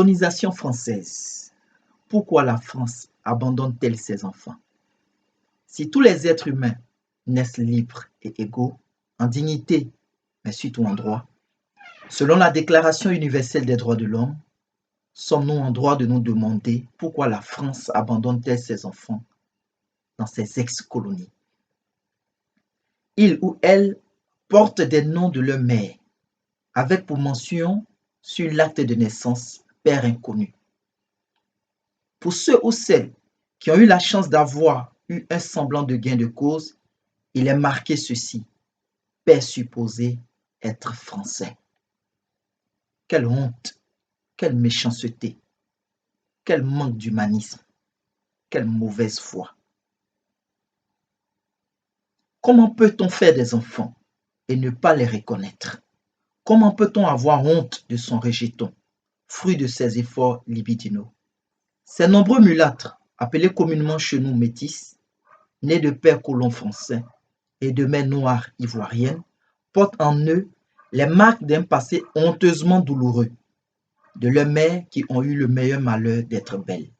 Colonisation française. Pourquoi la France abandonne-t-elle ses enfants? Si tous les êtres humains naissent libres et égaux, en dignité, mais surtout en droit, selon la Déclaration universelle des droits de l'homme, sommes-nous en droit de nous demander pourquoi la France abandonne-t-elle ses enfants dans ses ex-colonies? Ils ou elles portent des noms de leur mère, avec pour mention sur l'acte de naissance père inconnu. Pour ceux ou celles qui ont eu la chance d'avoir eu un semblant de gain de cause, il est marqué ceci: père supposé être français. Quelle honte, quelle méchanceté, quel manque d'humanisme, quelle mauvaise foi. Comment peut-on faire des enfants et ne pas les reconnaître? Comment peut-on avoir honte de son rejeton, fruit de ses efforts libidinaux? Ces nombreux mulâtres, appelés communément chez nous métis, nés de pères colons français et de mères noires ivoiriennes, portent en eux les marques d'un passé honteusement douloureux, de leurs mères qui ont eu le meilleur malheur d'être belles.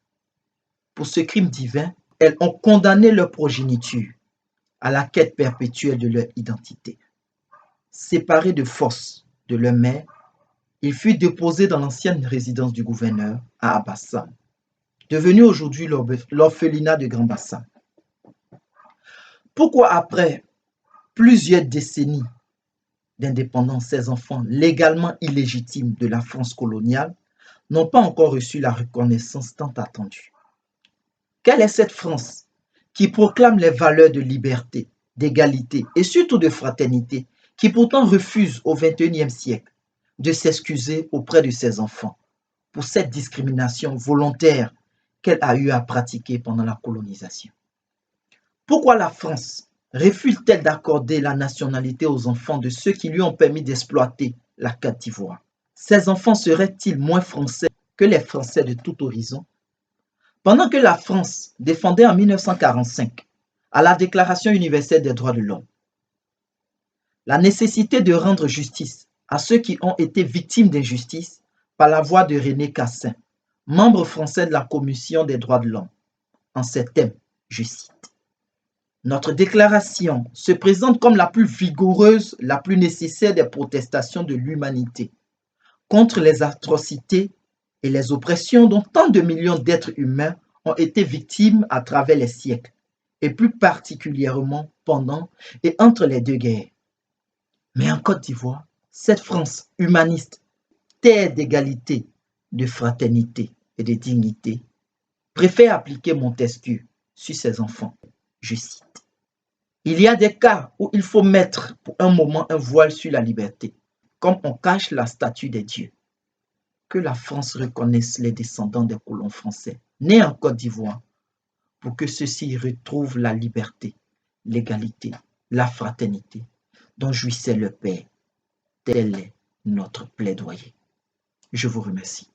Pour ce crime divin, elles ont condamné leur progéniture à la quête perpétuelle de leur identité. Séparés de force de leur mère, ils furent déposés dans l'ancienne résidence du gouverneur à Abassam, devenu aujourd'hui l'orphelinat de Grand Bassam. Pourquoi après plusieurs décennies d'indépendance, ces enfants légalement illégitimes de la France coloniale n'ont pas encore reçu la reconnaissance tant attendue? Quelle est cette France qui proclame les valeurs de liberté, d'égalité et surtout de fraternité, qui pourtant refuse au XXIe siècle de s'excuser auprès de ses enfants pour cette discrimination volontaire qu'elle a eu à pratiquer pendant la colonisation? Pourquoi la France refuse-t-elle d'accorder la nationalité aux enfants de ceux qui lui ont permis d'exploiter la Côte d'Ivoire? Ces enfants seraient-ils moins français que les Français de tout horizon? Pendant que la France défendait en 1945, à la Déclaration universelle des droits de l'homme, la nécessité de rendre justice à ceux qui ont été victimes d'injustice par la voix de René Cassin, membre français de la Commission des droits de l'homme, en ces termes, je cite: notre déclaration se présente comme la plus vigoureuse, la plus nécessaire des protestations de l'humanité contre les atrocités et les oppressions dont tant de millions d'êtres humains ont été victimes à travers les siècles, et plus particulièrement pendant et entre les deux guerres. Mais en Côte d'Ivoire, cette France humaniste, terre d'égalité, de fraternité et de dignité, préfère appliquer Montesquieu sur ses enfants. Je cite: il y a des cas où il faut mettre pour un moment un voile sur la liberté, comme on cache la statue des dieux. Que la France reconnaisse les descendants des colons français nés en Côte d'Ivoire pour que ceux-ci retrouvent la liberté, l'égalité, la fraternité dont jouissait leur père. Tel est notre plaidoyer. Je vous remercie.